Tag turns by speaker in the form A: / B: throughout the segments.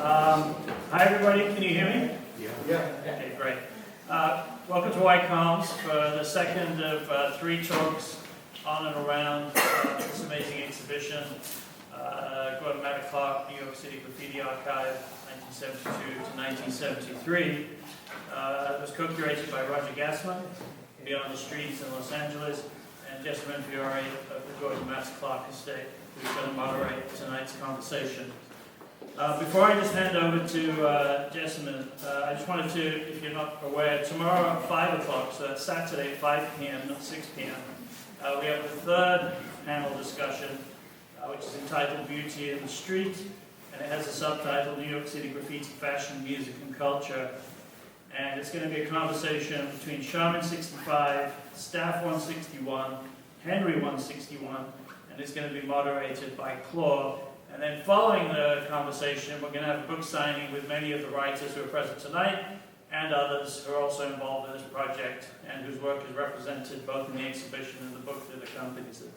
A: Hi everybody, can you hear me?
B: Yeah.
A: Okay, great. Welcome to White Columns for the second of 3 talks on and around this amazing exhibition, MATTA-CLARK, New York City Graffiti Archive, 1972 to 1973. It was co-curated by Roger Jessamyn, Beyond the Streets in Los Angeles, and Jessamyn Fiore of the MATTA-CLARK estate, who's going to moderate tonight's conversation. Before I just hand over to Jessamyn, I just wanted to, if you're not aware, tomorrow at 5 o'clock, so that's Saturday at 5 p.m., not 6 p.m., we have the third panel discussion, which is entitled Beauty in the Street, and it has a subtitle, New York City Graffiti, Fashion, Music, and Culture. And it's going to be a conversation between Sherman 65, Staff 161, Henry 161, and it's going to be moderated by Claude. And then following the conversation, we're going to have a book signing with many of the writers who are present tonight and others who are also involved in this project and whose work is represented both in the exhibition and the book that accompanies it.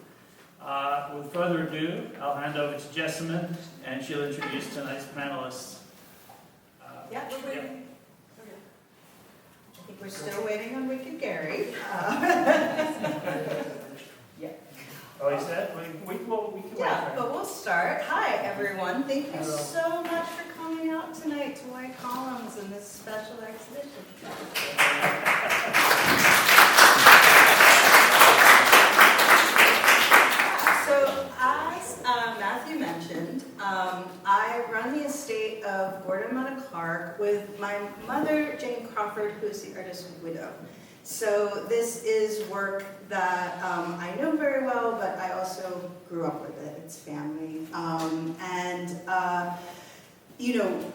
A: With further ado, I'll hand over to Jessamyn, and she'll introduce tonight's panelists.
C: Yeah, we're waiting. I think we're still waiting on Wicked Gary. Yeah.
A: Oh, he said? We can wait.
C: Yeah, but we'll start. Hi, everyone. Thank you so much for coming out tonight to White Columns and this special exhibition. So, as Matthew mentioned, I run the estate of MATTA-CLARK with my mother, Jane Crawford, who is the artist's widow. So this is work that I know very well, but I also grew up with it. It's family. You know,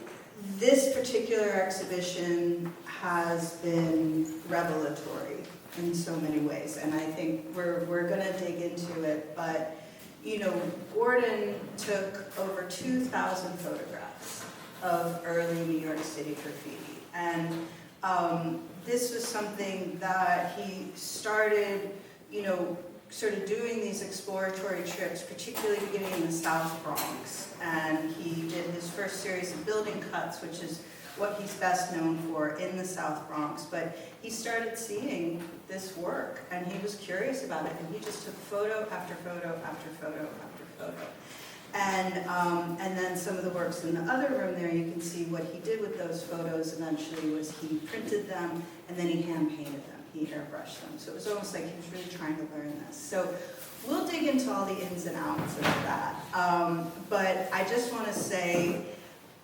C: this particular exhibition has been revelatory in so many ways, and I think we're going to dig into it. But, you know, Gordon took over 2,000 photographs of early New York City graffiti, and this was something that he started, you know, sort of doing these exploratory trips, particularly beginning in the South Bronx. And he did his first series of building cuts, which is what he's best known for in the South Bronx. But he started seeing this work, and he was curious about it, and he just took photo after photo after photo after photo. And then some of the works in the other room there, you can see what he did with those photos eventually was he printed them and then he hand painted them, he airbrushed them. So it was almost like he was really trying to learn this. So we'll dig into all the ins and outs of that. But I just want to say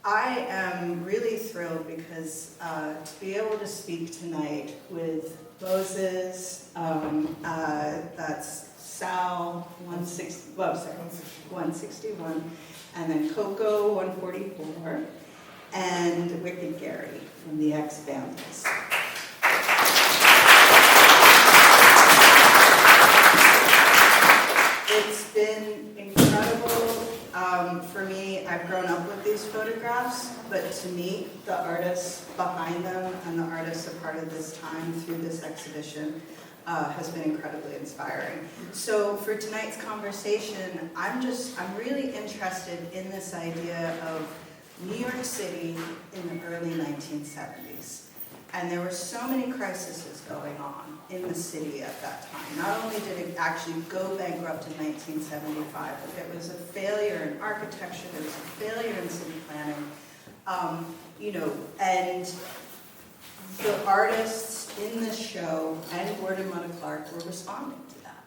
C: I am really thrilled because to be able to speak tonight with Moses, that's Sal 161, and then COCO 144, and Wicked Gary from the Ex-Bandits. It's been incredible for me. I've grown up with these photographs, but to meet the artists behind them and the artists a part of this time through this exhibition has been incredibly inspiring. So for tonight's conversation, I'm really interested in this idea of New York City in the early 1970s. And there were so many crises going on in the city at that time. Not only did it actually go bankrupt in 1975, but there was a failure in architecture, there was a failure in city planning, you know, and the artists in this show and MATTA-CLARK were responding to that.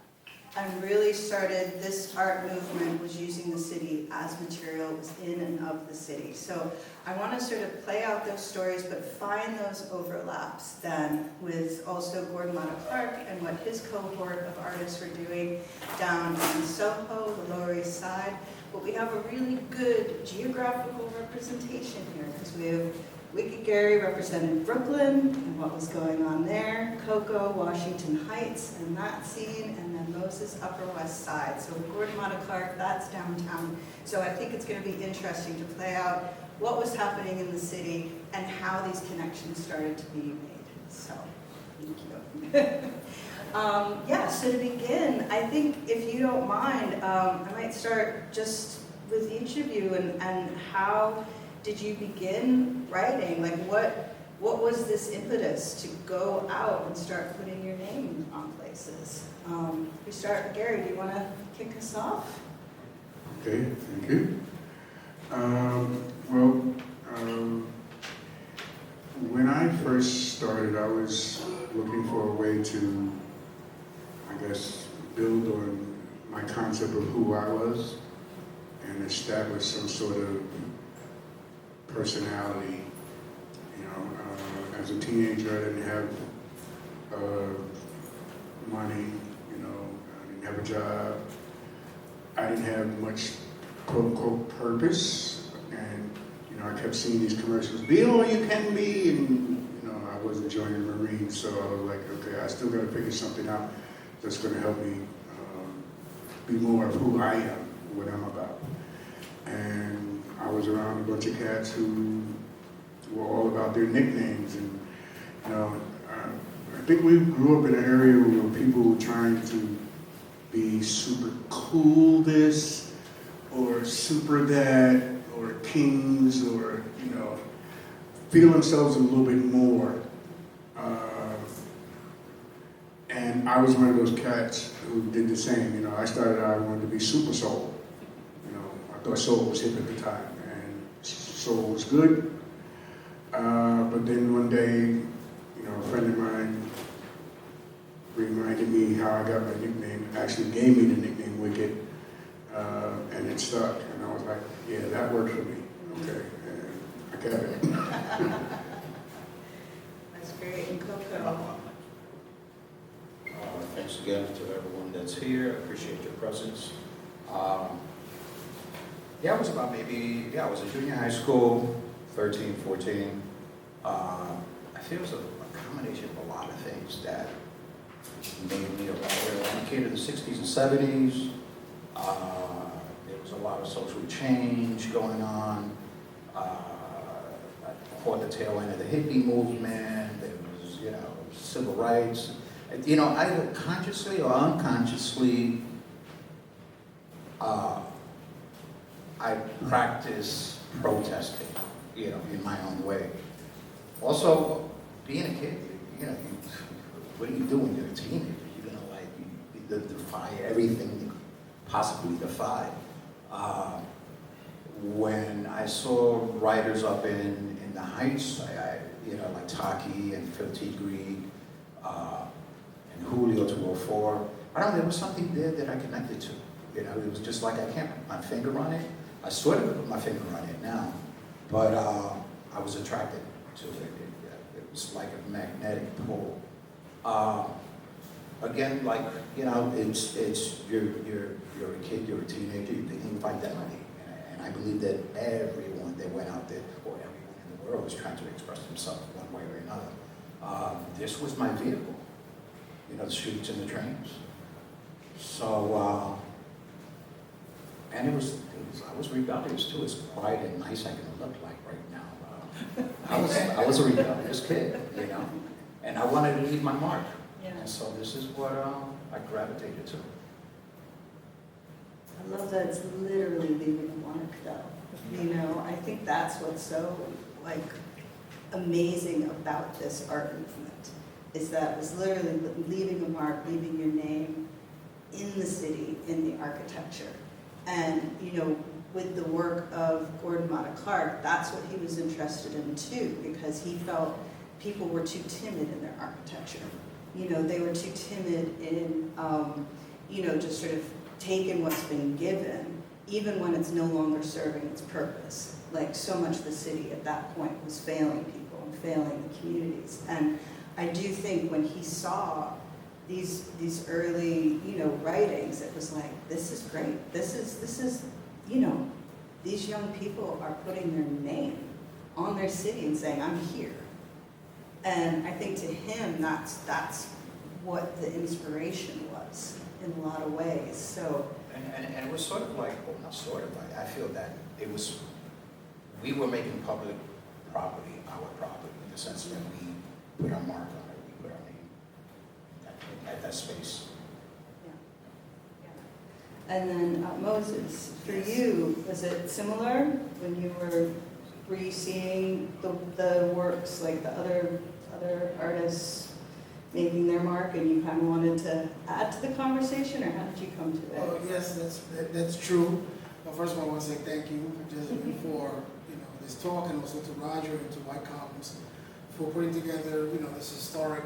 C: And really started, this art movement was using the city as material, was in and of the city. So I want to sort of play out those stories, but find those overlaps then with also MATTA-CLARK and what his cohort of artists were doing down in Soho, the Lower East Side. But we have a really good geographical representation here because we have Wicked Gary represented Brooklyn and what was going on there, COCO, Washington Heights and that scene, and then Moses, Upper West Side. So MATTA-CLARK, that's downtown. So I think it's going to be interesting to play out what was happening in the city and how these connections started to be made. So, thank you. Yeah, so to begin, I think if you don't mind, I might start just with each of you and how did you begin writing? Like, what was this impetus to go out and start putting your name on places? We start, Gary, do you want to kick us off?
B: Okay, thank you. When I first started, I was looking for a way to, I guess, build on my concept of who I was and establish some sort of personality. You know, as a teenager, I didn't have money, you know, I didn't have a job. I didn't have much quote-unquote purpose, and you know, I kept seeing these commercials, be all you can be, and you know, I wasn't joining the Marines, so I was like, okay, I still got to figure something out that's going to help me be more of who I am, what I'm about. And I was around a bunch of cats who were all about their nicknames, and you know, I think we grew up in an area where people were trying to be super cool this, or super that, or kings, or, you know, feel themselves a little bit more. And I was one of those cats who did the same. You know, I started out, I wanted to be super soul. You know, I thought soul was hip at the time, and soul was good. But then one day, you know, a friend of mine reminded me how I got my nickname, actually gave me the nickname Wicked, and it stuck. And I was like, yeah, that worked for me. Okay, and I kept it.
C: That's great. And COCO?
D: Thanks again to everyone that's here. I appreciate your presence. Yeah, it was about I was in junior high school, 13, 14. I feel it was a combination of a lot of things that made me a writer. When I came to the 60s and 70s, there was a lot of social change going on. I caught the tail end of the hippie movement. There was, you know, civil rights. You know, either consciously or unconsciously, I practice protesting, you know, in my own way. Also, being a kid, you know, what do you do when you're a teenager? You're gonna like defy everything you could possibly defy. When I saw writers up in the Heights, you know, like Taki and Phil T. Greig, and Julio 204, I don't know, there was something there that I connected to. You know, it was just like I can't put my finger on it. I sort of put my finger on it now, but I was attracted to it. It was like a magnetic pull. Again, like, you know, it's you're a kid, you're a teenager, you're thinking of identity, and I believe that everyone that went out there, or everyone in the world, was trying to express themselves one way or another. This was my vehicle, you know, the streets and the trains. So, and I was rebellious too, as quiet and nice I can look like right now. I was a rebellious kid, you know, and I wanted to leave my mark.
C: Yeah.
D: And so this is what I gravitated to.
C: I love that it's literally leaving a mark, though. You know, I think that's what's so, like, amazing about this art movement, is that it's literally leaving a mark, leaving your name in the city, in the architecture. And, you know, with the work of Gordon MATTA-CLARK, that's what he was interested in too, because he felt people were too timid in their architecture. You know, they were too timid in, you know, just sort of taking what's been given, even when it's no longer serving its purpose. Like, so much of the city at that point was failing people and failing the communities. And I do think when he saw these early, you know, writings, it was like, this is great. This is, you know, these young people are putting their name on their city and saying, I'm here. And I think to him, that's what the inspiration was in a lot of ways. So,
D: And it was sort of like, well, not sort of, I feel that it was, we were making public property our property, in the sense that we put our mark on it, we put our name at that space.
C: and then Moses, for you, was it similar when you were were you seeing the works, like the other artists making their mark, and you kind of wanted to add to the conversation, or how did you come to it?
E: Well, yes, that's true. Well, first of all, I want to say thank you, Jessamyn, for this talk, and also to Roger and to White Columns for putting together this historic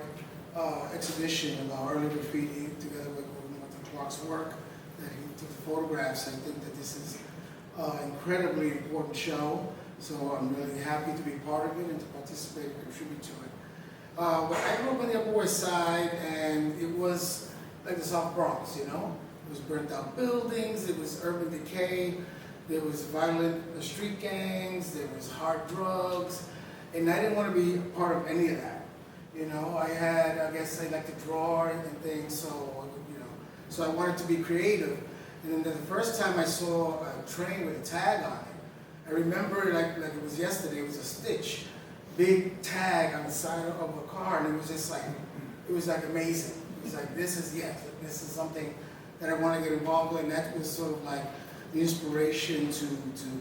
E: exhibition about early graffiti together with MATTA-CLARK's work that he took the photographs. I think that this is an incredibly important show, so I'm really happy to be part of it and to participate and contribute to it. But I grew up on the Upper West Side, and it was like the South Bronx, It was burnt out buildings, it was urban decay, there was violent street gangs, there was hard drugs, and I didn't want to be a part of any of that. I guess I like to draw and things, so I wanted to be creative. And then the first time I saw a train with a tag on it, I remember like it was yesterday, it was a Stitch, big tag on the side of a car, and it was just like, amazing. It was like, this is something that I want to get involved with, and that was sort of like the inspiration to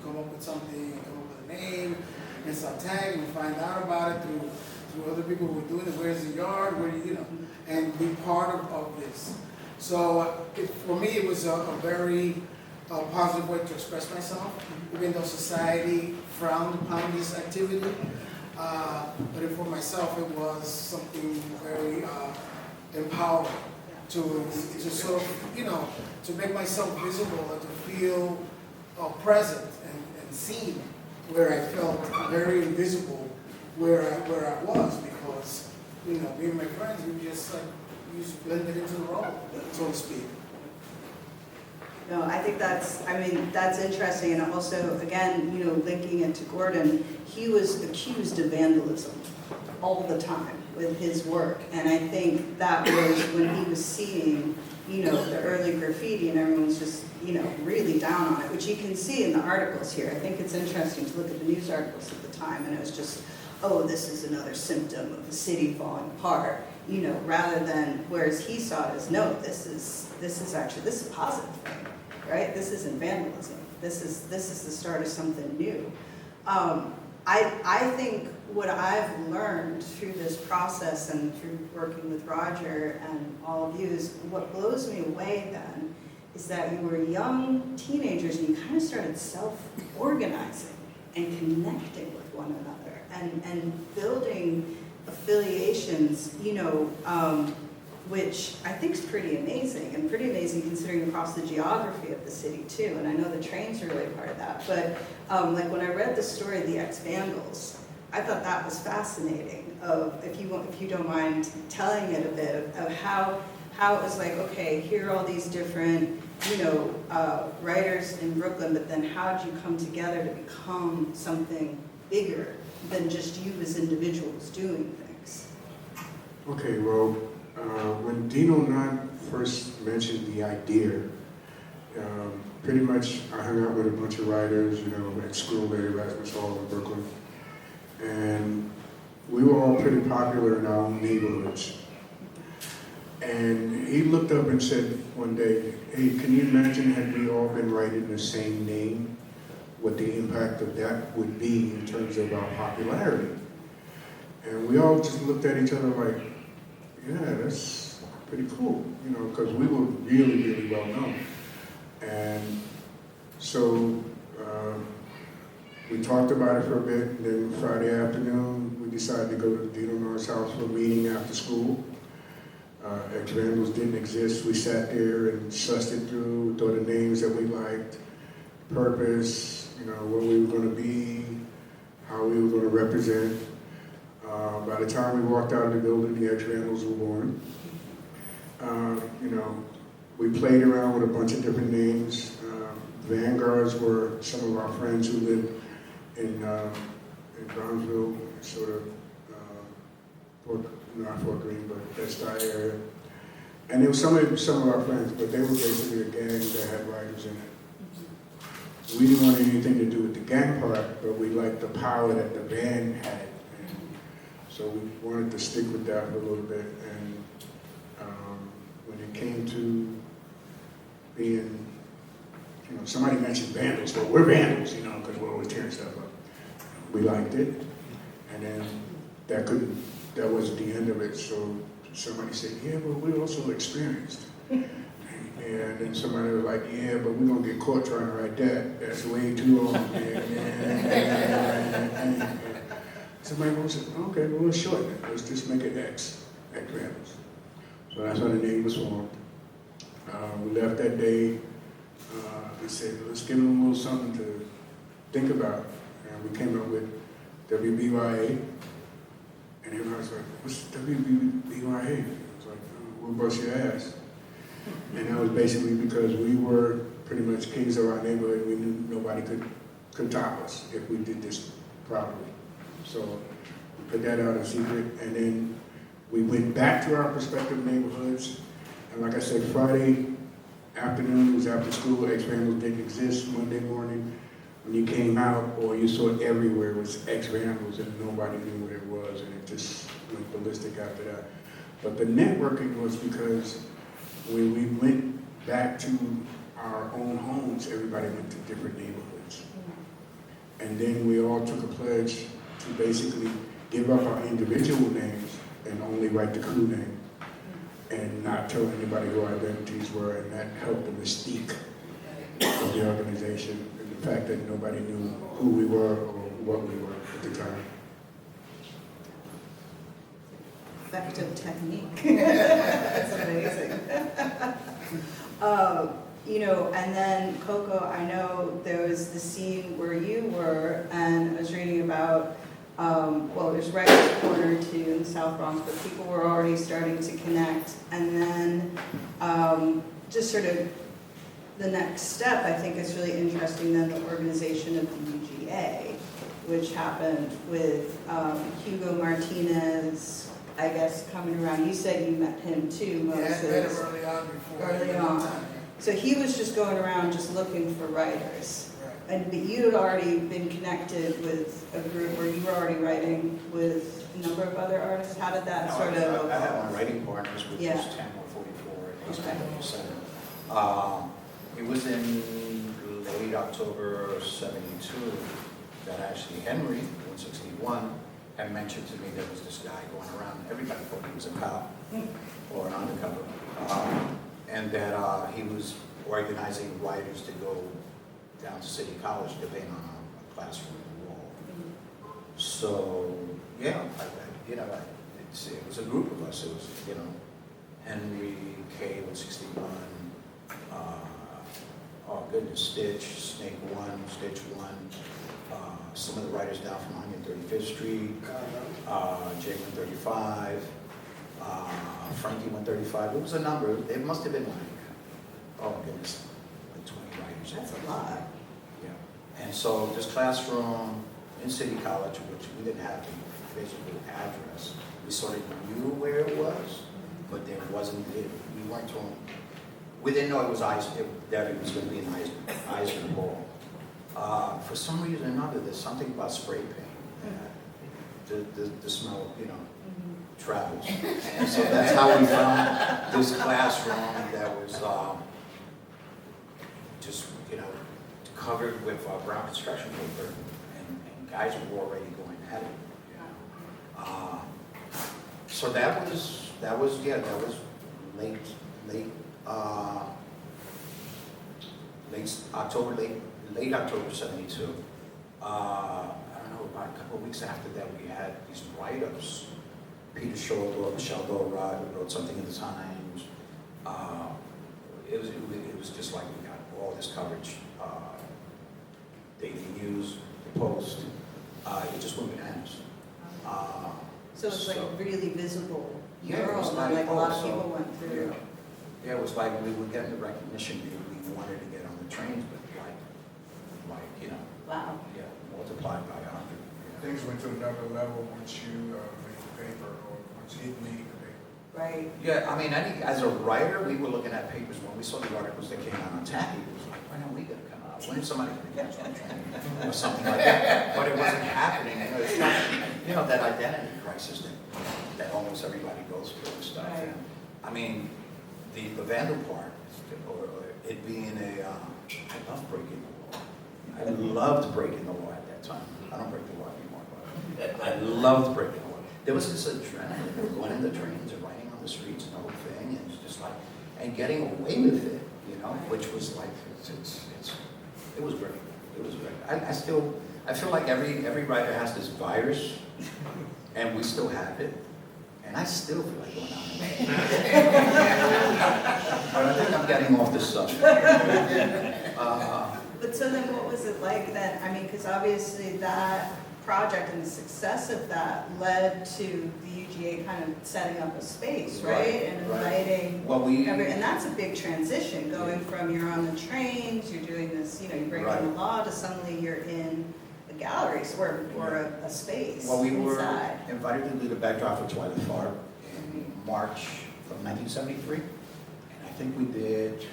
E: come up with something, come up with a name, and start tagging and find out about it through other people who were doing it. Where's the yard? And be part of this. So for me, it was a very positive way to express myself, even though society frowned upon this activity. But for myself, it was something very empowering to sort of, to make myself visible and to feel present and seen, where I felt very invisible where I was, because, me and my friends, we just blended into the role, so to speak.
C: No, I think that's interesting, and also, again, linking it to Gordon, he was accused of vandalism all the time with his work, and I think that was when he was seeing, the early graffiti, and everyone was just, really down on it, which you can see in the articles here. I think it's interesting to look at the news articles at the time, and it was just, oh, this is another symptom of the city falling apart, rather than, whereas he saw it as, no, this is a positive thing. Right? This isn't vandalism. This is the start of something new. I think what I've learned through this process and through working with Roger and all of you is what blows me away then is that you were young teenagers and you kind of started self-organizing and connecting with one another and building affiliations, which I think is pretty amazing, and pretty amazing considering across the geography of the city too, and I know the trains are really part of that, but like when I read the story of the ex-Vandals, I thought that was fascinating, if you don't mind telling it a bit, of how it was like, okay, here are all these different, writers in Brooklyn, but then how did you come together to become something bigger than just you as individuals doing things?
B: Okay, well, when Dino and I first mentioned the idea, pretty much I hung out with a bunch of writers, at school at Erasmus Hall in Brooklyn. And we were all pretty popular in our own neighborhoods. And he looked up and said one day, hey, can you imagine had we all been writing the same name, what the impact of that would be in terms of our popularity? And we all just looked at each other like, yeah, that's pretty cool, because we were really, really well known. And so we talked about it for a bit, and then Friday afternoon, we decided to go to Dino Norris' house for a meeting after school. Ex-Vandals didn't exist. We sat there and sussed it through, thought of names that we liked, purpose, what we were going to be, how we were going to represent. By the time we walked out of the building, the ex-Vandals were born. We played around with a bunch of different names. Vanguards were some of our friends who lived in Brownsville, sort of, not Fort Greene, but that style area. And there were some of our friends, but they were basically a gang that had writers in it. We didn't want anything to do with the gang part, but we liked the power that the band had. So we wanted to stick with that for a little bit, and when it came to being, somebody mentioned Vandals, well, we're Vandals, because we're always tearing stuff up. we liked it, and then that wasn't the end of it, so somebody said, yeah, but we're also experienced. And then somebody was like, yeah, but we're gonna get caught trying to write that. That's way too long. Somebody else said, okay, well, let's shorten it. Let's just make it X Randalls. So that's how the name was formed. We left that day. We said, let's give them a little something to think about. And we came up with WBYA. And everybody was like, what's WBYA? I was like, we'll bust your ass. And that was basically because we were pretty much kings of our neighborhood. We knew nobody could top us if we did this properly. So we put that out in secret, and then we went back to our respective neighborhoods. And like I said, Friday afternoon was after school. X-Randalls didn't exist. Monday morning, when you came out, or you saw it everywhere, it was X-Randalls, and nobody knew what it was, and it just went ballistic after that. But the networking was because when we went back to our own homes, everybody went to different neighborhoods. And then we all took a pledge to basically give up our individual names and only write the crew name and not tell anybody who our identities were, and that helped the mystique of the organization and the fact that nobody knew who we were or what we were at the time.
C: Effective technique. That's amazing. You know, and then COCO, I know there was the scene where you were, and I was reading about, well, there's Writers Corner too in the South Bronx, but people were already starting to connect. And then just sort of the next step, I think is really interesting, then the organization of the UGA, which happened with Hugo Martinez, I guess, coming around. You said you met him too, Moses.
E: Yeah, I met him early on before.
C: Early on. So he was just going around just looking for writers.
E: Right.
C: But you had already been connected with a group where you were already writing with a number of other artists. How did that sort of...
D: I had my writing partners, which
C: Yeah.
D: was 10-144 at East
C: Okay.
D: 1077. It was in late October of 72 that actually Henry, 161, had mentioned to me there was this guy going around. Everybody thought he was a cop or an undercover. And that he was organizing writers to go down to City College to paint on a classroom wall. So, yeah, it was a group of us. It was, Henry, K, 161, oh goodness, Stitch, Snake 1, Stitch 1, some of the writers down from 135th Street, J 135, Frankie 135. It was a number. It must have been like, oh goodness, like 20 writers.
C: That's a lot.
D: Yeah. And so this classroom in City College, which we didn't have a physical address, we sort of knew where it was, but there wasn't. We weren't told. We didn't know it was that it was going to be an Eisner Hall. For some reason or another, there's something about spray paint. The smell, travels. And so that's how we found this classroom that was just, covered with brown construction paper, and guys were already going at it. So that was late October 72. I don't know, about a couple of weeks after that, we had these write-ups. Peter Schultz, Michelle Dorad, who wrote something in the Times. It was just like we got all this coverage. Daily News, the Post. It just went bananas.
C: So it was like really visible.
D: Yeah, it was
C: mural that a lot of people went through.
D: Yeah, it was like we were getting the recognition we wanted to get on the trains, but
C: Wow.
D: yeah, multiplied by 100.
B: Things went to another level once you made the paper, or once he made the paper.
C: Right.
D: Yeah, I mean, as a writer, we were looking at papers when we saw the articles that came out on Tacky. It was like, when are we going to come out? When is somebody going to get us on the train? Or something like that. But it wasn't happening. And it's not, that identity crisis that almost everybody goes through and stuff.
C: Right.
D: And, I mean, the vandal part, or it being I love breaking the law. I loved breaking the law at that time. I don't break the law anymore. loved breaking the law. There was this adrenaline of going in the trains and writing on the streets and the whole thing, and it's just like, and getting away with it, you know, which was like, it was great. It was great. I feel like every writer has this virus, and we still have it, and I still feel like going out and but I think I'm getting off the subject.
C: But so then what was it like then? I mean, because obviously that project and the success of that led to the UGA kind of setting up a space, right? And inviting and that's a big transition, going from you're on the trains, you're doing this, you know, you're breaking the law, to suddenly you're in a gallery or a space.
D: Well, we
C: inside.
D: were invited to do the backdrop for Twilight Far in March of 1973. And I think we did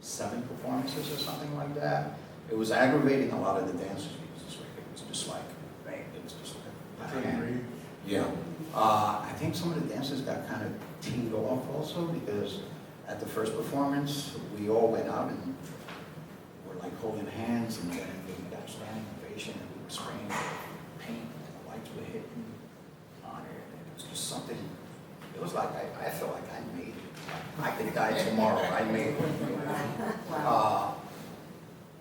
D: 7 performances or something like that. It was aggravating a lot of the dancers because it was just like, it was just like, yeah. I think some of the dancers got kind of teed off also, because at the first performance, we all went out and were like holding hands and then we got a standing ovation and we were spraying paint and the lights were hitting on it. And it was just something, it was like, I felt like I made it. I could die tomorrow, I made it.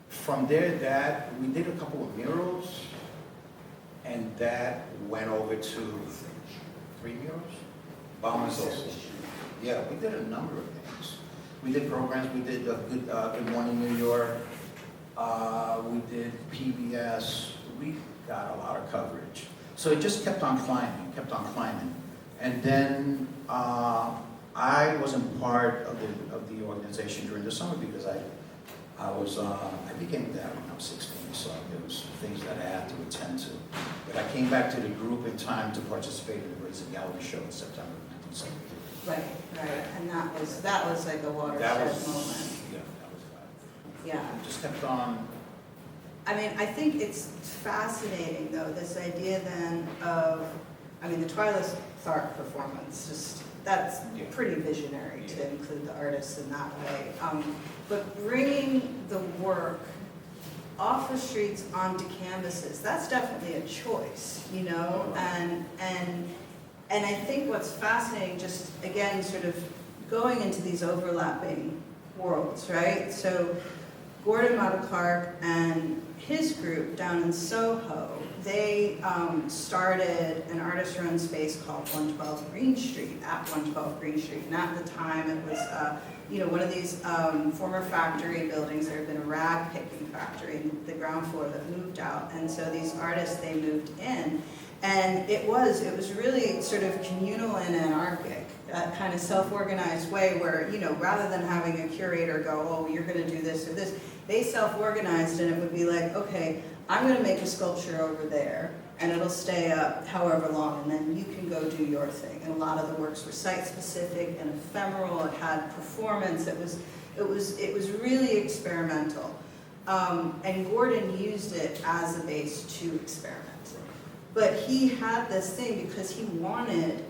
D: From there, we did a couple of murals, and that went over to 3 murals. Bombers also. Yeah, we did a number of things. We did programs, we did Good Morning New York, we did PBS, we got a lot of coverage. So it just kept on climbing. And then I wasn't part of the organization during the summer because I became dad when I was 16, so there was things that I had to attend to. But I came back to the group in time to participate in the Raisin Gallery show in September of 1973.
C: Right. And that was like a watershed moment.
D: Yeah, that was fun.
C: Yeah.
D: It just kept on.
C: I mean, I think it's fascinating though, this idea then of, I mean, the Twilight Clark performance, that's pretty visionary to include the artists in that way. But bringing the work off the streets onto canvases, that's definitely a choice, you know? And I think what's fascinating, just again, sort of going into these overlapping worlds, right? So Gordon MATTA-CLARK and his group down in Soho, they started an artist-run space called 112 Green Street, at 112 Green Street. And at the time, it was one of these former factory buildings. There had been a rag picking factory in the ground floor that moved out. And so these artists, they moved in. And it was really sort of communal and anarchic, that kind of self-organized way where, you know, rather than having a curator go, oh, you're going to do this or this, they self-organized, and it would be like, okay, I'm going to make a sculpture over there, and it'll stay up however long, and then you can go do your thing. And a lot of the works were site-specific and ephemeral. It had performance. It was really experimental. And Gordon used it as a base to experiment. But he had this thing because he wanted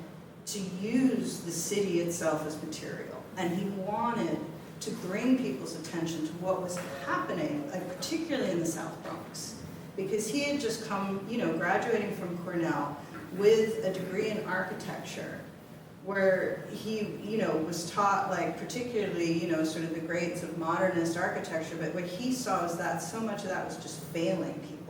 C: to use the city itself as material, and he wanted to bring people's attention to what was happening, like particularly in the South Bronx, because he had just come, you know, graduating from Cornell with a degree in architecture, where he, you know, was taught, like, particularly, you know, sort of the grades of modernist architecture, but what he saw is that so much of that was just failing people.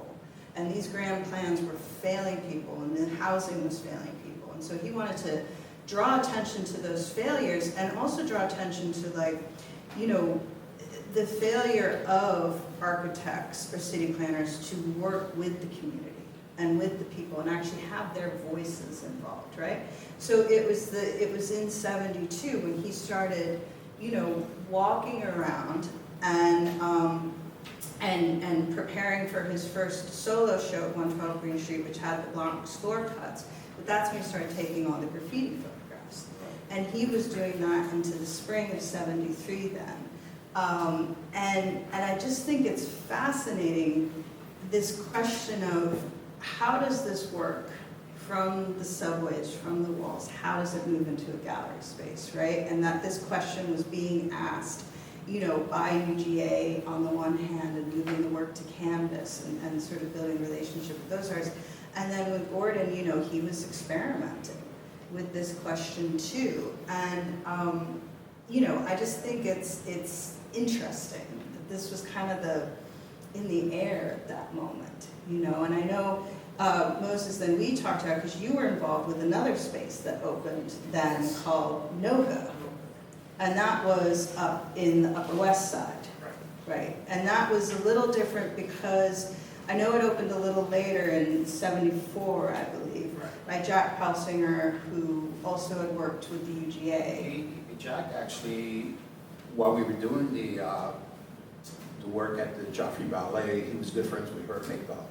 C: And these grand plans were failing people, and the housing was failing people. And so he wanted to draw attention to those failures, and also draw attention to, like, you know, the failure of architects or city planners to work with the community and with the people and actually have their voices involved, right? So it was in '72 when he started, you know, walking around and preparing for his first solo show at 112 Green Street, which had the Bronx floor cuts. But that's when he started taking all the graffiti photographs. And he was doing that into the spring of '73 then. And I just think it's fascinating, this question of how does this work from the subways, from the walls, how does it move into a gallery space, right? And that this question was being asked, you know, by UGA on the one hand, and moving the work to canvas and sort of building a relationship with those artists. And then with Gordon, you know, he was experimenting with this question too. And, you know, I just think it's interesting that this was kind of in the air at that moment, you know. And I know, Moses, then we talked about, because you were involved with another space that opened then called NOGA. And that was up in the Upper West Side, right? And that was a little different because I know it opened a little later in '74, I believe, by Jack Pelsinger, who also had worked with the UGA.
D: Jack actually, while we were doing the work at the Joffrey Ballet, he was good friends with Herb Migdal.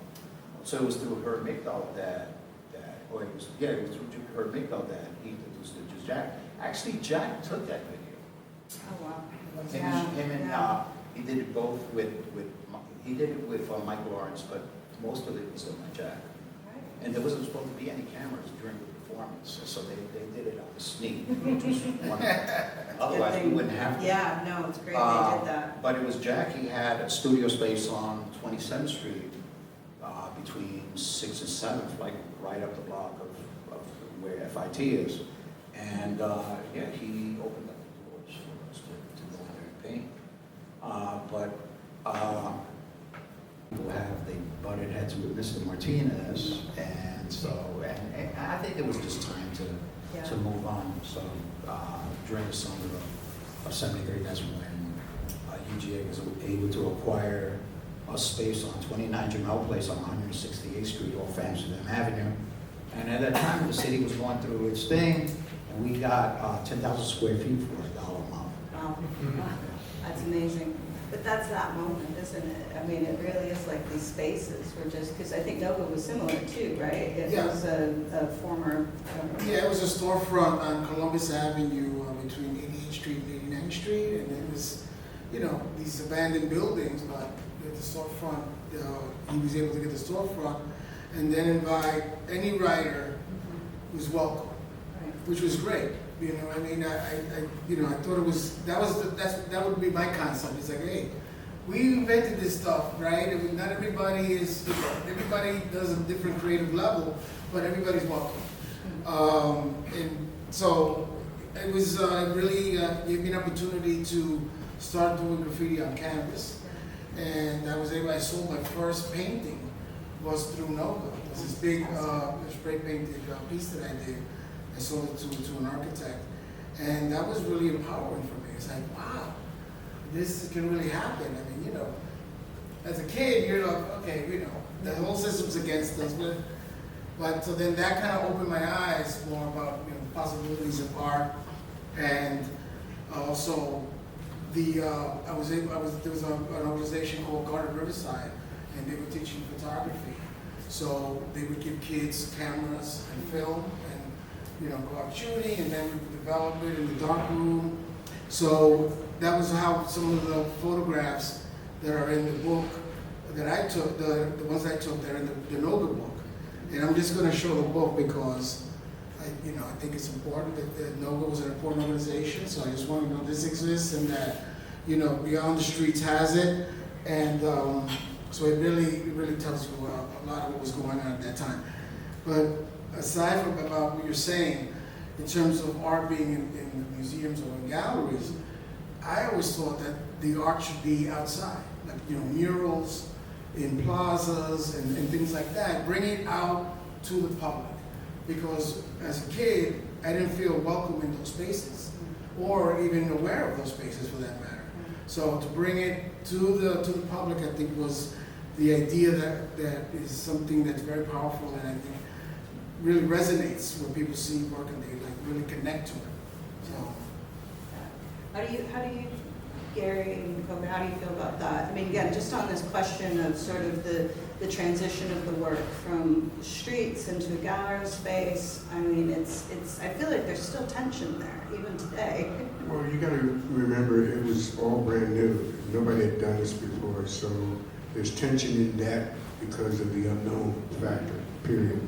D: So it was through Herb Migdal it was through Herb Migdal that he introduced it to Jack. Actually, Jack took that video.
C: Oh, wow.
D: Him and he did it both with he did it with Michael Lawrence, but most of it was done by Jack. And there wasn't supposed to be any cameras during the performance, so they did it on the sneak, which was wonderful. Otherwise, we wouldn't have to.
C: Yeah, no, it's great they did that.
D: But it was Jack. He had a studio space on 27th Street between 6th and 7th, like right up the block of where FIT is. And yeah, he opened up the doors for us to go in there and paint. They butted heads with Mr. Martinez, and so, and I think it was just time to move on. So during the summer of '73, that's when UGA was able to acquire a space on 29 Jamel Place on 168th Street off Amsterdam Avenue. And at that time, the city was going through its thing, and we got 10,000 square feet for $1 a month.
C: Wow, that's amazing. But that's that moment, isn't it? I mean, it really is like these spaces were just, because I think NOGA was similar too, right? It was a former...
E: Yeah, it was a storefront on Columbus Avenue between 88th Street and 89th Street, and it was, you know, these abandoned buildings, but at the storefront, he was able to get the storefront and then invite any writer who's welcome, which was great. You know, I mean, I thought it was, that would be my concept. It's like, hey, we invented this stuff, right? I mean, not everybody is, everybody does a different creative level, but everybody's welcome. And so it was really gave me an opportunity to start doing graffiti on canvas. And I sold my first painting was through NOGA. It was this big spray painted piece that I did. I sold it to an architect, and that was really empowering for me. It's like, wow, this can really happen. I mean, you know, as a kid, you're like, okay, you know, the whole system's against us, but so then that kind of opened my eyes more about, you know, possibilities of art, and also there was an organization called Garden Riverside, and they were teaching photography. So they would give kids cameras and film, and you know, go out shooting, and then we would develop it in the dark room. So that was how some of the photographs that are in the book that I took, the ones I took, they're in the NOGA book. And I'm just going to show the book because I think it's important that NOGA was an important organization. So I just want to know this exists and that, you know, Beyond the Streets has it. And so it really tells you a lot of what was going on at that time. But aside from about what you're saying, in terms of art being in museums or in galleries, I always thought that the art should be outside, like, you know, murals in plazas and things like that. Bring it out to the public, because as a kid, I didn't feel welcome in those spaces, or even aware of those spaces for that matter. So to bring it to the public, I think was the idea that is something that's very powerful, and I think really resonates when people see work and they like really connect to it. So,
C: how do you, Gary and Coco, how do you feel about that? I mean, again, just on this question of sort of the transition of the work from streets into a gallery space. I mean, it's. I feel like there's still tension there even today.
B: Well, you got to remember it was all brand new. Nobody had done this before, so there's tension in that because of the unknown factor. Period.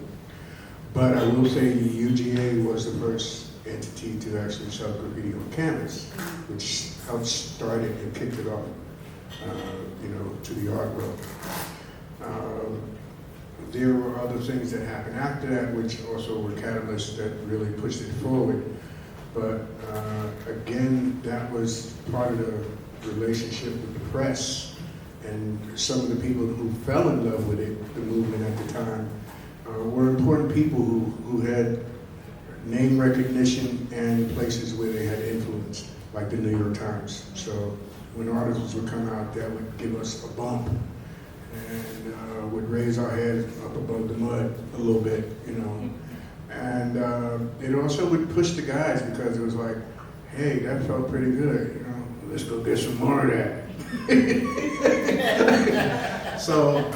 B: But I will say the UGA was the first entity to actually sell graffiti on canvas, which helped start it and kicked it off, to the art world. there were other things that happened after that, which also were catalysts that really pushed it forward. But again, that was part of the relationship with the press and some of the people who fell in love with it, the movement at the time, were important people who had name recognition and places where they had influence, like the New York Times. So when articles would come out, that would give us a bump and would raise our heads up above the mud a little bit, you know. And it also would push the guys because it was like, hey, that felt pretty good, you know, let's go get some more of that. So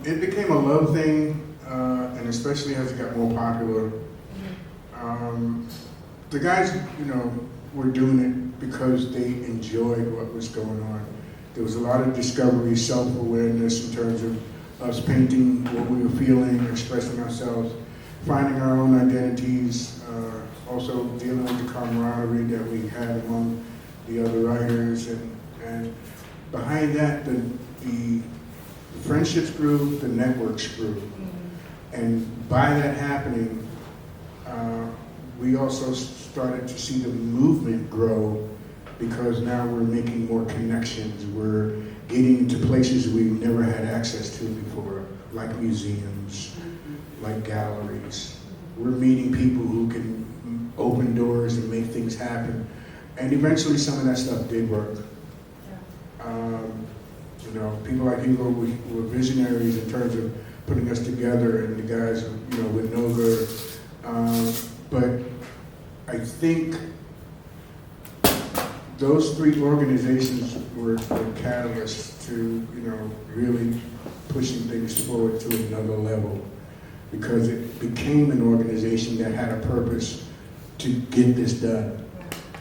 B: it became a love thing, and especially as it got more popular. The guys, you know, were doing it because they enjoyed what was going on. There was a lot of discovery, self-awareness in terms of us painting what we were feeling, expressing ourselves, finding our own identities, also dealing with the camaraderie that we had among the other writers. And behind that, the friendships grew, the networks grew. And by that happening, we also started to see the movement grow because now we're making more connections. We're getting into places we've never had access to before, like museums, like galleries. We're meeting people who can open doors and make things happen. And eventually some of that stuff did work. You know, people like Hugo were visionaries in terms of putting us together, and the guys, you know, with Nova. But I think those three organizations were catalysts to, you know, really pushing things forward to another level, because it became an organization that had a purpose to get this done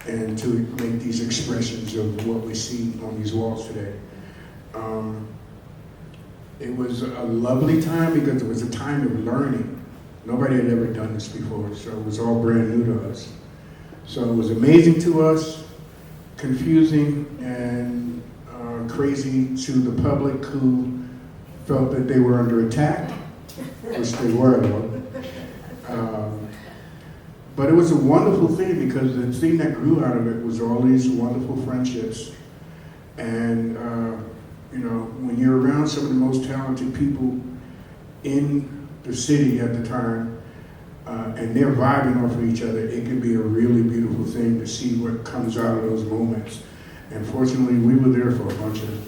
B: and to make these expressions of what we see on these walls today. It was a lovely time because it was a time of learning. Nobody had ever done this before, so it was all brand new to us. So it was amazing to us, confusing and crazy to the public who felt that they were under attack, which they were, though. But it was a wonderful thing because the thing that grew out of it was all these wonderful friendships. And, you know, when you're around some of the most talented people in the city at the time, and they're vibing off of each other, it can be a really beautiful thing to see what comes out of those moments. And fortunately, we were there for a bunch of them.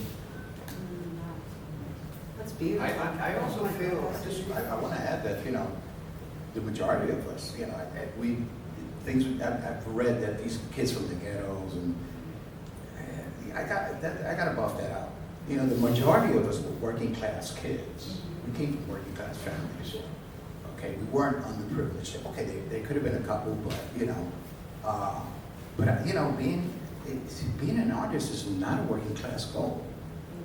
C: That's beautiful.
D: I also feel, I want to add that, you know, the majority of us, you know, I've read that these kids from the ghettos, and I got to buff that out. You know, the majority of us were working class kids. We came from working class families. Okay, we weren't underprivileged. Okay, they could have been a couple, but you know, being an artist is not a working class goal.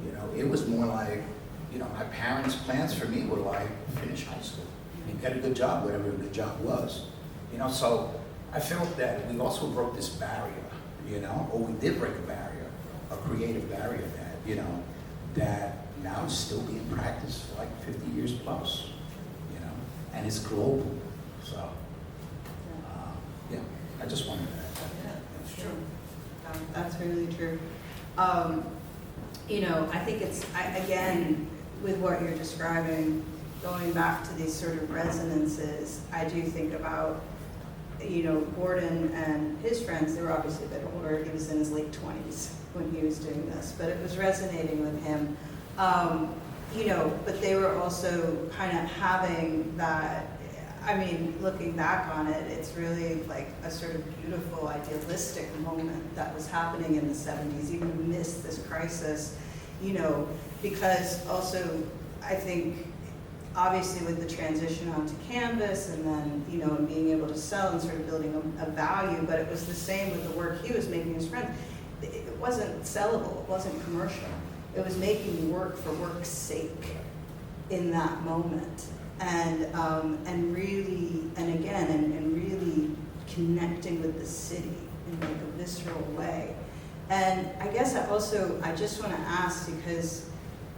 D: You know, it was more like, you know, my parents' plans for me were like, finish high school and get a good job, whatever a good job was. You know, so I felt that we also broke this barrier, you know, or we did break a barrier, a creative barrier that, you know, that now is still being practiced for like 50 years plus, you know, and it's global. So, yeah, I just wanted to add that.
C: Yeah, that's true. That's really true. You know, I think it's, again, with what you're describing, going back to these sort of resonances, I do think about, you know, Gordon and his friends. They were obviously a bit older. He was in his late 20s when he was doing this, but it was resonating with him. You know, but they were also kind of having that, I mean, looking back on it, it's really like a sort of beautiful, idealistic moment that was happening in the 70s, even amidst this crisis, you know, because also, I think, obviously with the transition onto canvas and then, you know, and being able to sell and sort of building a value, but it was the same with the work he was making his friends. It wasn't sellable, it wasn't commercial. It was making work for work's sake in that moment. And really, and again, and really connecting with the city in like a visceral way. And I guess I just want to ask, because,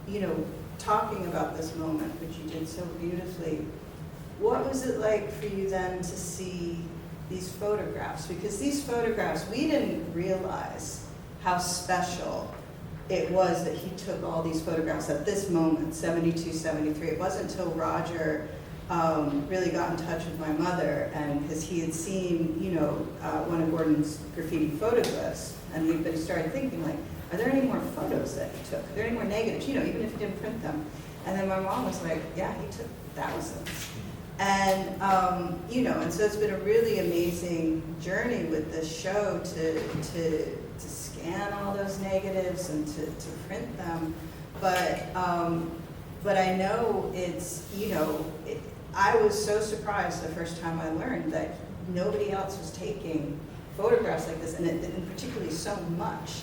C: you know, talking about this moment, which you did so beautifully, what was it like for you then to see these photographs? Because these photographs, we didn't realize how special it was that he took all these photographs at this moment, 72, 73. It wasn't until Roger really got in touch with my mother, and because he had seen, you know, one of Gordon's graffiti photographs, and but he started thinking, like, are there any more photos that he took? Are there any more negatives? You know, even if he didn't print them. And then my mom was like, yeah, he took thousands. And, you know, and so it's been a really amazing journey with this show to scan all those negatives and to print them. But I know it's, you know, I was so surprised the first time I learned that nobody else was taking photographs like this, and particularly so much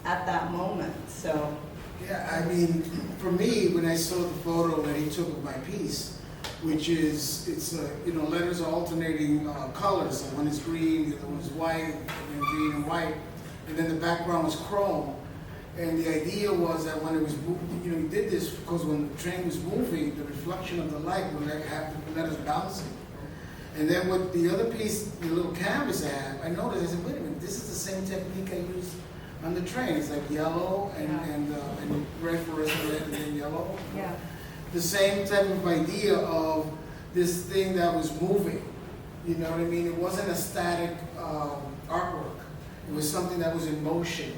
C: at that moment. So
E: Yeah, I mean, for me, when I saw the photo that he took of my piece, which is, it's, you know, letters are alternating colors. So one is green, the other one is white, and then green and white. And then the background was chrome. And the idea was that when it was, you know, he did this because when the train was moving, the reflection of the light would have the letters bouncing. And then with the other piece, the little canvas I have, I noticed, I said, wait a minute, this is the same technique I used on the train. It's like yellow and red for red and then yellow.
C: yeah.
E: The same type of idea of this thing that was moving. You know what I mean? It wasn't a static artwork. It was something that was in motion.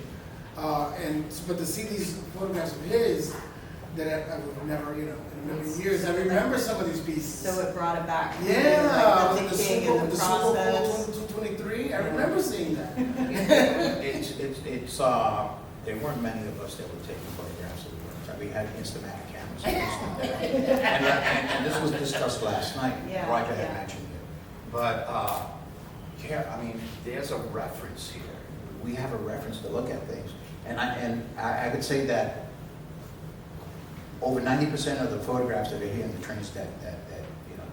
E: But to see these photographs of his that I would never, you know, in a million years, I remember some of these pieces.
C: So it brought it back.
E: Yeah,
C: Like the thinking and the
E: Super Bowl
C: process.
E: 223. I remember seeing that.
D: There weren't many of us that were taking photographs of the work. We had Instamatic cameras. and this was discussed last night.
C: Yeah,
D: Roger had
C: yeah.
D: mentioned it. But, yeah, I mean, there's a reference here. We have a reference to look at things. And I could say that over 90% of the photographs that are here in the trains that you know,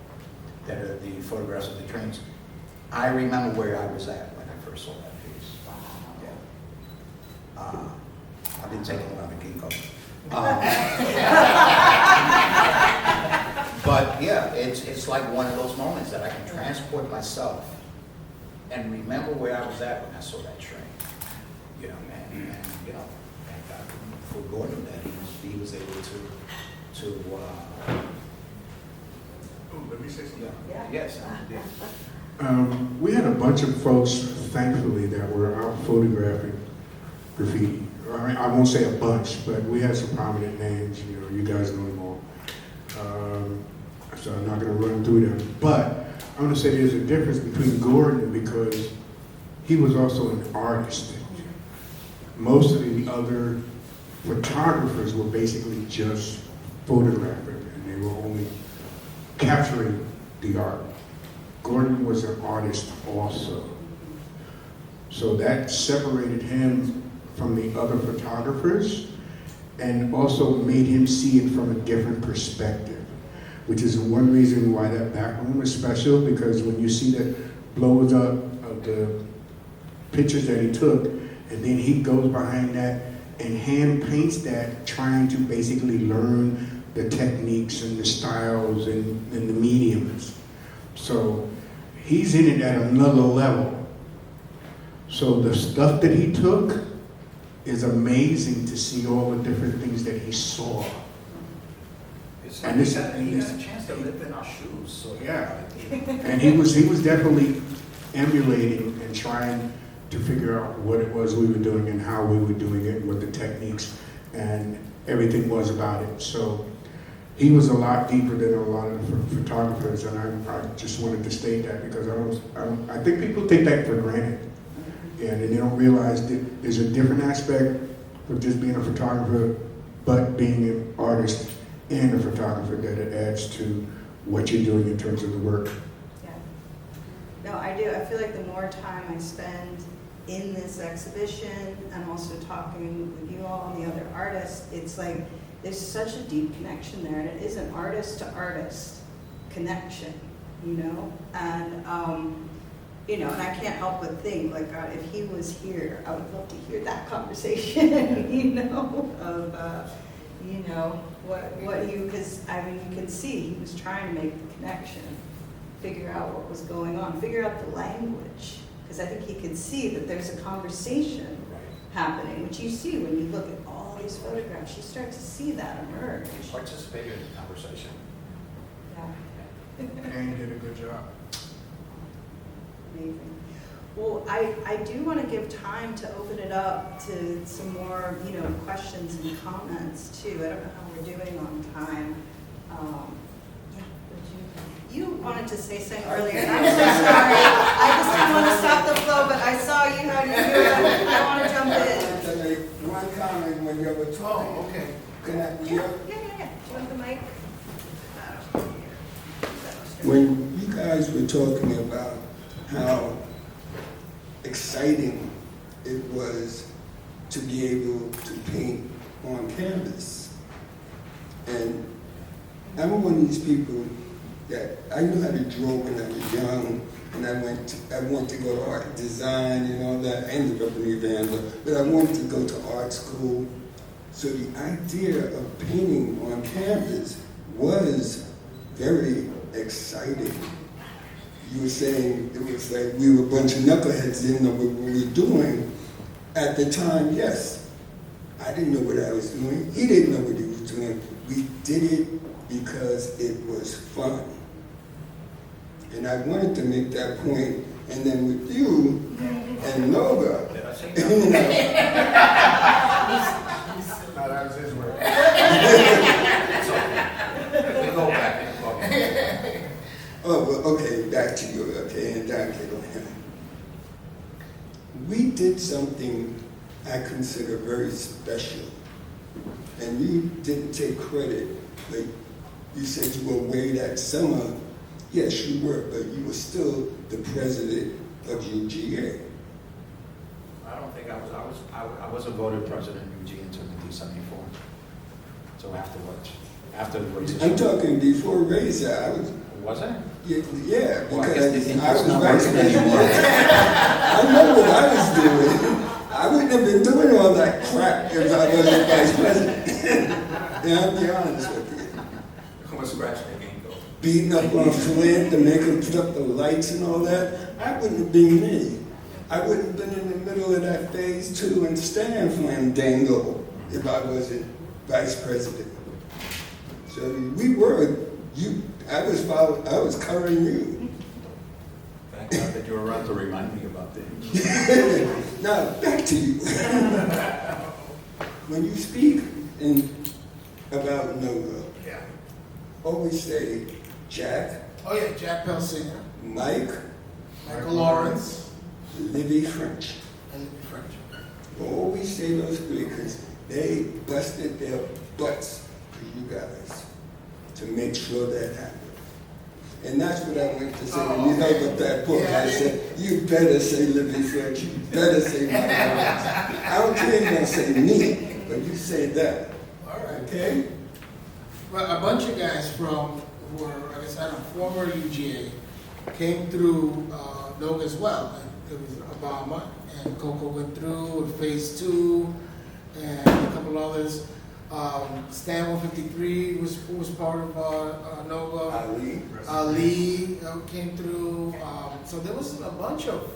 D: that are the photographs of the trains, I remember where I was at when I first saw that piece. Yeah. I've been taking a lot of ginkgo. But yeah, it's like one of those moments that I can transport myself and remember where I was at when I saw that train. You know, and you know, thank God for Gordon that he was able to
B: let me say something.
C: Yeah.
D: Yes, I did.
B: We had a bunch of folks, thankfully, that were out photographing graffiti. I won't say a bunch, but we had some prominent names. You know, you guys know them all. So I'm not going to run through them. But I want to say there's a difference between Gordon because he was also an artist. Most of the other photographers were basically just photographing, and they were only capturing the art. Gordon was an artist also. So that separated him from the other photographers and also made him see it from a different perspective, which is one reason why that back room is special, because when you see that blows up of the pictures that he took, and then he goes behind that and hand paints that, trying to basically learn the techniques and the styles and the mediums. So he's in it at another level. So the stuff that he took is amazing to see all the different things that he saw.
D: It's
B: And
D: like
B: this-
D: he got a chance to live in our shoes. So
B: Yeah. And he was definitely emulating and trying to figure out what it was we were doing and how we were doing it, what the techniques and everything was about it. So he was a lot deeper than a lot of the photographers, and I just wanted to state that because I think people take that for granted, and they don't realize that there's a different aspect of just being a photographer, but being an artist and a photographer, that it adds to what you're doing in terms of the work.
C: Yeah. No, I do. I feel like the more time I spend in this exhibition and also talking with you all and the other artists, it's like there's such a deep connection there, and it is an artist to artist connection, you know? And, you know, and I can't help but think, like, God, if he was here, I would love to hear that conversation, you know, of, you know, because, I mean, you can see, he was trying to make the connection, figure out what was going on, figure out the language, because I think he could see that there's a conversation happening, which you see when you look at all these photographs, you start to see that emerge.
D: Participated in the conversation.
C: Yeah.
B: And you did a good job.
C: Amazing. Well, I do want to give time to open it up to some more, questions and comments too. I don't know how we're doing on time. Yeah, would you wanted to say something earlier, and I'm so sorry. I just didn't want to stop the flow, but I saw you had your hand. I want to jump in.
F: To make one comment when you were talking.
E: Oh, okay.
F: Can I,
C: Yeah. Do you want the mic?
F: when you guys were talking about how exciting it was to be able to paint on canvas. And I'm one of these people that I knew how to draw when I was young, and I wanted to go to art design and all that. I ended up in Evander, but I wanted to go to art school. So the idea of painting on canvas was very exciting. You were saying it was like we were a bunch of knuckleheads, didn't know what we were doing. At the time, yes, I didn't know what I was doing. He didn't know what he was doing. We did it because it was fun. And I wanted to make that point. And then with you and Nova, you know,
B: No, that was his word.
D: We'll go back.
F: oh, well, okay, back to you, okay, and down to him. We did something I consider very special. And you didn't take credit. Like, you said you were away that summer. Yes, you were, but you were still the president of UGA.
D: I don't think I wasn't voted president of UG until 1974. So afterwards, after the races.
F: I'm talking before Razor. I was,
D: Was it?
F: yeah,
D: Well, I guess they
F: because
D: think
F: I
D: it's
F: was
D: not
F: vice
D: working anymore.
F: president. I know what I was doing. I wouldn't have been doing all that crap if I wasn't vice president. And I'll be honest with you.
D: What's scratching the game though?
F: Beating up on Flint to make him put up the lights and all that, that wouldn't have been me. I wouldn't have been in the middle of that phase 2 and stand Fandango if I wasn't vice president. So we were, I was covering you.
D: Thank God that you were around to remind me about things.
F: Now, back to you. When you speak about Nova, always say Jack,
E: Oh yeah, Jack Pelsinger,
F: Mike,
E: Michael Lawrence,
F: Libby French.
E: and Libby French.
F: Always say those three because they busted their butts for you guys to make sure that happened. And that's what I went to say. When you held up that book, I said, you better say Libby French, you better say Michael Lawrence. I don't care if you're going to say me, but you say that.
E: All right.
F: Okay?
E: Well, a bunch of guys from who were, I guess, I don't know, former UGA came through NOGA as well. It was Obama and COCO went through with phase 2 and a couple others. Stan 153 was part of NOGA. Ali came through. So there was a bunch of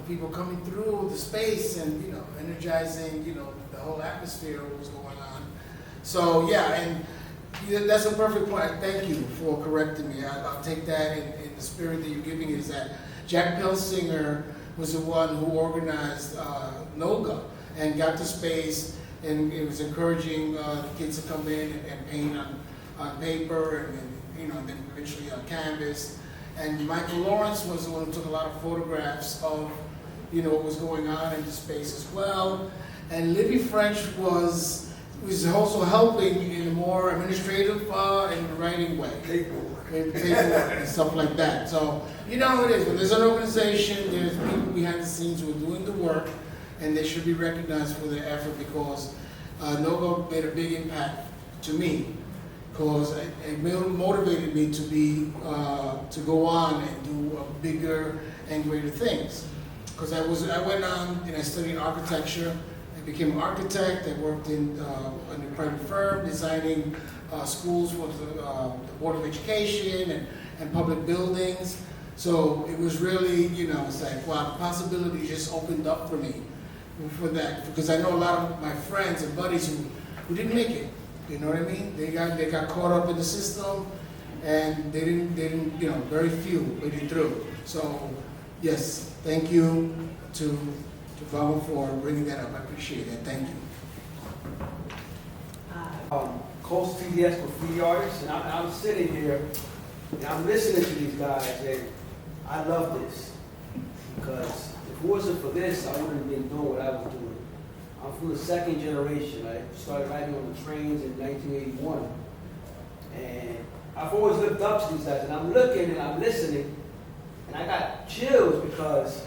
E: people coming through the space and, energizing, the whole atmosphere of what was going on. So yeah, and that's a perfect point. Thank you for correcting me. I'll take that in the spirit that you're giving is that Jack Pelsinger was the one who organized NOGA and got the space, and it was encouraging the kids to come in and paint on paper and then eventually on canvas. And Michael Lawrence was the one who took a lot of photographs of what was going on in the space as well. And Libby French was also helping in a more administrative and writing way. Paperwork and stuff like that. So, you know how it is. When there's an organization, there's people behind the scenes who are doing the work, and they should be recognized for their effort because NOGA made a big impact to me because it motivated me to go on and do bigger and greater things. Because I went on and I studied architecture became an architect. I worked in a private firm designing schools for the Board of Education and public buildings. So it was really, it's like, wow, possibility just opened up for me for that. Because I know a lot of my friends and buddies who didn't make it. You know what I mean? They got caught up in the system, and they didn't, very few made it through. So yes, thank you to Baba for bringing that up. I appreciate it. Thank you.
G: Coast TDS graffiti artist, and I'm sitting here and I'm listening to these guys, and I love this because if it wasn't for this, I wouldn't have been doing what I was doing. I'm from the second generation. I started riding on the trains in 1981, and I've always looked up to these guys, and I'm looking and I'm listening, and I got chills because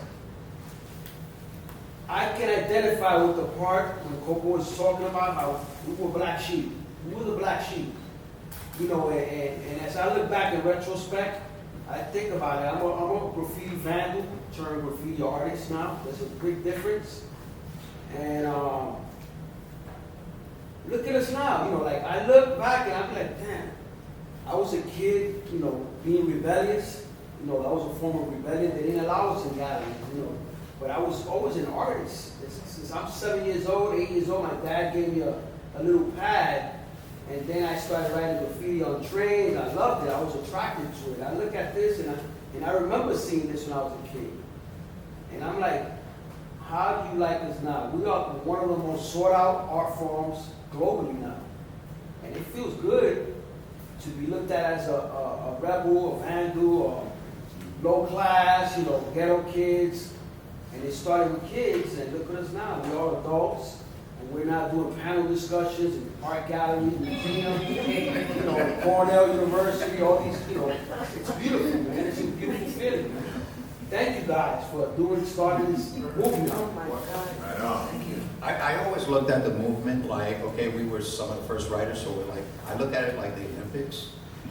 G: I can identify with the part when COCO was talking about how we were black sheep. We were the black sheep. And as I look back in retrospect, I think about it. I'm a graffiti vandal turned graffiti artist now. There's a big difference. And look at us now. I look back and I'm like, damn, I was a kid, being rebellious. That was a form of rebellion. They didn't allow us in galleries, But I was always an artist. Since I'm 7 years old, 8 years old, my dad gave me a little pad, and then I started writing graffiti on trains. I loved it. I was attracted to it. I look at this, and I remember seeing this when I was a kid. And I'm like, how do you like us now? We are one of the most sought-out art forms globally now. And it feels good to be looked at as a rebel, a vandal, or low class, ghetto kids. And it started with kids, and look at us now. We're all adults, and we're not doing panel discussions in art galleries, museums, Cornell University, all these, it's beautiful, man. It's a beautiful feeling, man. Thank you guys for starting this movement.
C: Oh my God.
D: Right on. Thank you. I always looked at the movement like, okay, we were some of the first writers, so we're like, I look at it like the Olympics,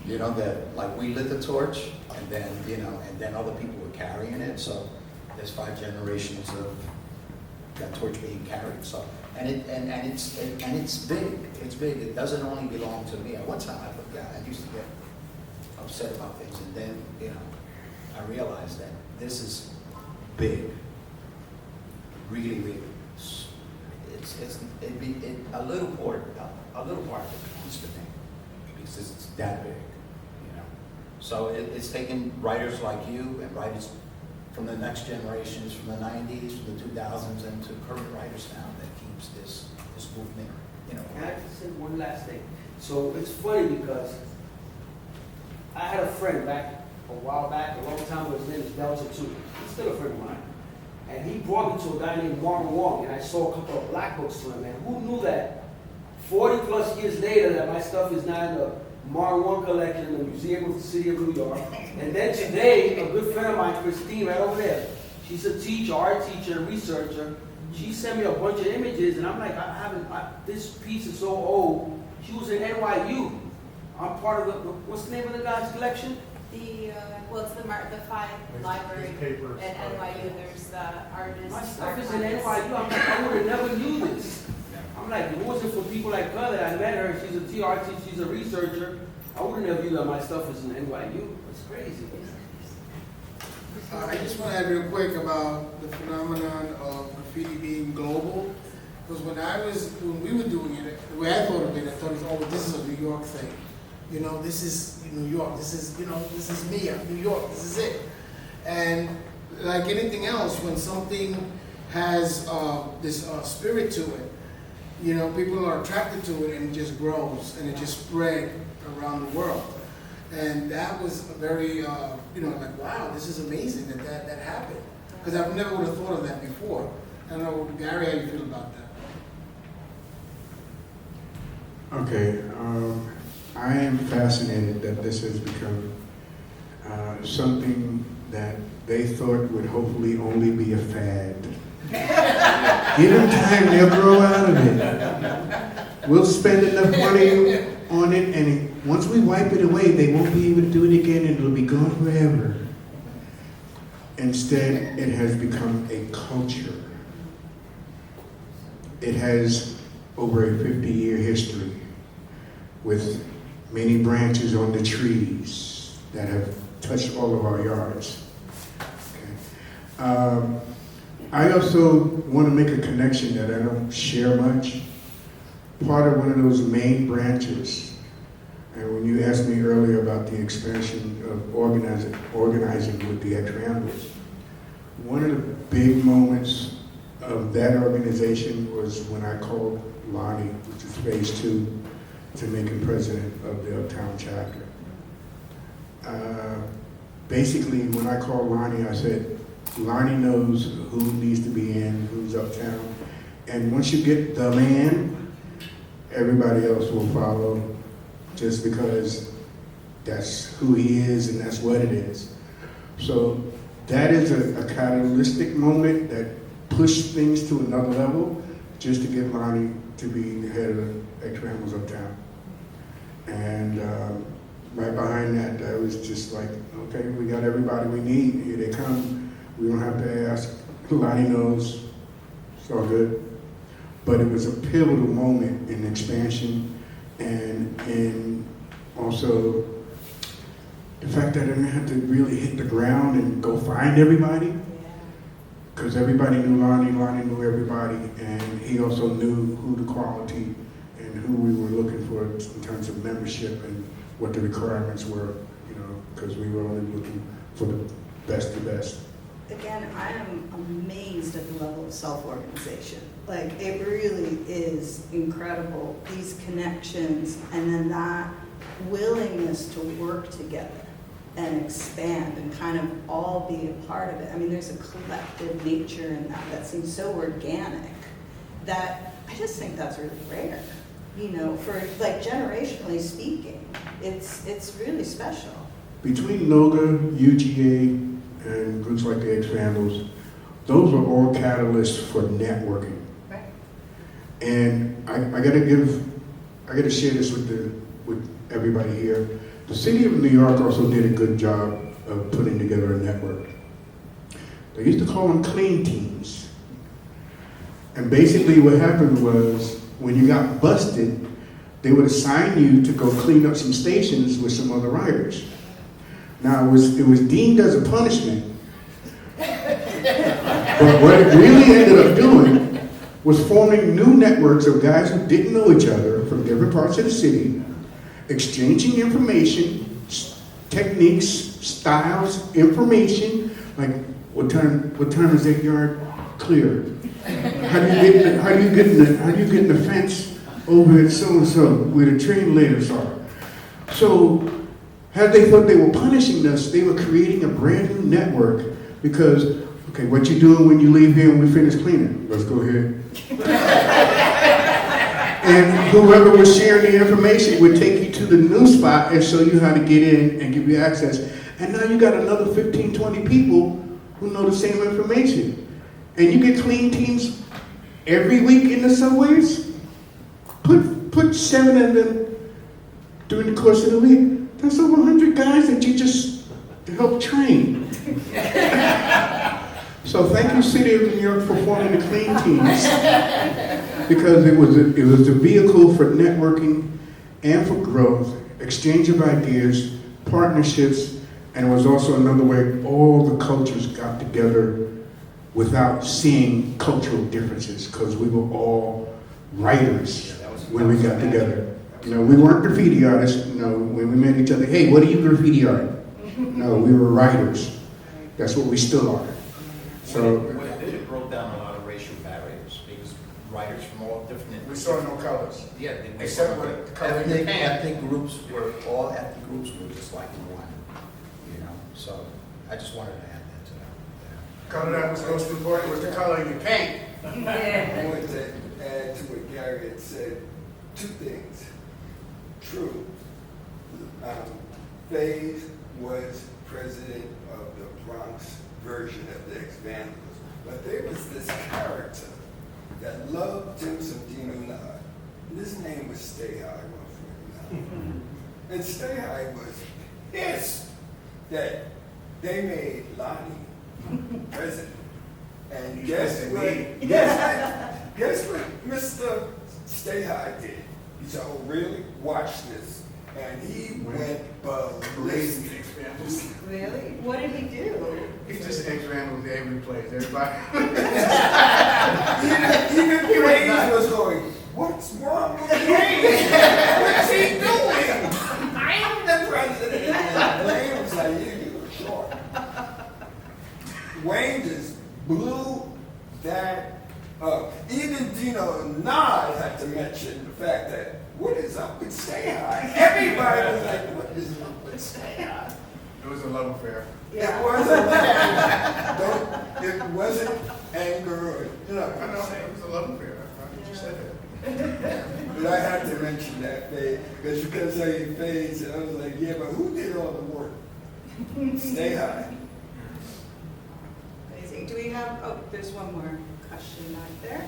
D: that like we lit the torch, and then, and then other people were carrying it, so there's 5 generations of that torch being carried. So, and it's big. It's big. It doesn't only belong to me. At one time, I used to get upset about things, and then I realized that this is big, really big. A little part of it belongs to me because it's that big, So it's taken writers like you and writers from the next generations, from the 90s, from the 2000s, and to current writers now that keeps this movement,
G: Can I just say one last thing? So it's funny because I had a friend a while back, a long time ago, his name is Delta 2. He's still a friend of mine. And he brought me to a guy named Martin Wong, and I saw a couple of black books to him. And who knew that 40 plus years later that my stuff is now in the Martin Wong collection in the Museum of the City of New York. And then today, a good friend of mine, Christine, right over there, she's a teacher, art teacher, researcher. She sent me a bunch of images, and I'm like, this piece is so old. She was in NYU. I'm part of what's the name of the guy's collection?
H: It's the 5 library at NYU. There's the artist.
G: My stuff is in NYU. I'm like, I would have never knew this. I'm like, if it wasn't for people like her that I met her, she's a TRT, she's a researcher, I wouldn't have knew that my stuff is in NYU. It's crazy.
E: I just want to add real quick about the phenomenon of graffiti being global. Because when we were doing it, the way I thought of it, I thought, this is a New York thing. This is New York. This is, this is me. I'm New York. This is it. And like anything else, when something has this spirit to it, people are attracted to it, and it just grows and it just spread around the world. And that was a very, like, wow, this is amazing that happened. Because I never would have thought of that before. I don't know, Gary, how you feel about that?
B: Okay, I am fascinated that this has become something that they thought would hopefully only be a fad. Give them time, they'll grow out of it. We'll spend enough money on it, and once we wipe it away, they won't be able to do it again, and it'll be gone forever. Instead, it has become a culture. it has over a 50-year history with many branches on the trees that have touched all of our yards. Okay. I also want to make a connection that I don't share much. Part of one of those main branches, and when you asked me earlier about the expansion of organizing with the X-Ramblers, one of the big moments of that organization was when I called Lonnie, which is phase 2, to make him president of the Uptown chapter. Basically, when I called Lonnie, I said, Lonnie knows who needs to be in, who's uptown, and once you get the man, everybody else will follow, just because that's who he is and that's what it is. So that is a catalytic moment that pushed things to another level, just to get Lonnie to be the head of X-Ramblers Uptown. And right behind that, I was just like, okay, we got everybody we need. Here they come. We don't have to ask. Lonnie knows. It's all good. But it was a pivotal moment in expansion and in also the fact that I didn't have to really hit the ground and go find everybody. Because everybody knew Lonnie, Lonnie knew everybody, and he also knew who the quality and who we were looking for in terms of membership and what the requirements were, you know, because we were only looking for the best of the best.
C: Again, I am amazed at the level of self-organization. Like, it really is incredible, these connections, and then that willingness to work together and expand and kind of all be a part of it. I mean, there's a collective nature in that seems so organic that I just think that's really rare, you know, for like generationally speaking. It's really special.
B: Between NOGA, UGA, and groups like the X-Ramblers, those are all catalysts for networking.
C: Right.
B: And I gotta share this with everybody here. The city of New York also did a good job of putting together a network. They used to call them clean teams. And basically what happened was, when you got busted, they would assign you to go clean up some stations with some other riders. Now, it was deemed as a punishment, but what it really ended up doing was forming new networks of guys who didn't know each other from different parts of the city, exchanging information, techniques, styles, information, like what time is that yard clear? How do you get in the fence over at so and so where the train layers are? So, had they thought they were punishing us, they were creating a brand new network because, okay, what you doing when you leave here and we finish cleaning? Let's go ahead. And whoever was sharing the information would take you to the new spot and show you how to get in and give you access. And now you got another 15, 20 people who know the same information. And you get clean teams every week in the subways. Put 7 of them during the course of the week. That's over 100 guys that you just helped train. So thank you, City of New York, for forming the clean teams, because it was a vehicle for networking and for growth, exchange of ideas, partnerships, and it was also another way all the cultures got together without seeing cultural differences, because we were all writers when we got together. You know, we weren't graffiti artists. You know, when we met each other, hey, what do you graffiti art? No, we were writers. That's what we still are. So
I: it broke down a lot of racial barriers because writers from all different.
B: we saw no colors.
I: Yeah,
B: Except for the color of your pants.
D: Ethnic groups were just like one, you know. So I just wanted to add that to that.
B: Color that was most important was the color of your paint.
F: I wanted to add to what Gary had said, 2 things. True. Faze was president of the Bronx version of the X-Vandals, but there was this character that loved Tim Santino Nod. His name was Stay High, my friend. And Stay High was pissed that they made Lonnie president. And guess what? Guess what Mr. Stay High did? He said, oh, really? Watch this. And he went ballistic.
C: Really? What did he do?
B: He just X-Randalled every place, everybody.
F: Even Craig was going, what's wrong with Craig? What's he doing? I am the president. And Wayne was like, you were short. Wayne just blew that up. Even Dino Nod had to mention the fact that, what is up with Stay High? Everybody was like, what is up with Stay High?
B: It was a love affair.
C: Yeah.
F: It wasn't, it wasn't anger or, you know.
B: I know, it was a love affair. I just said that.
F: But I had to mention that, because you couldn't say phase, and I was like, yeah, but who did all the work? Stay High.
C: Amazing. Do we have, oh, there's one more question right there.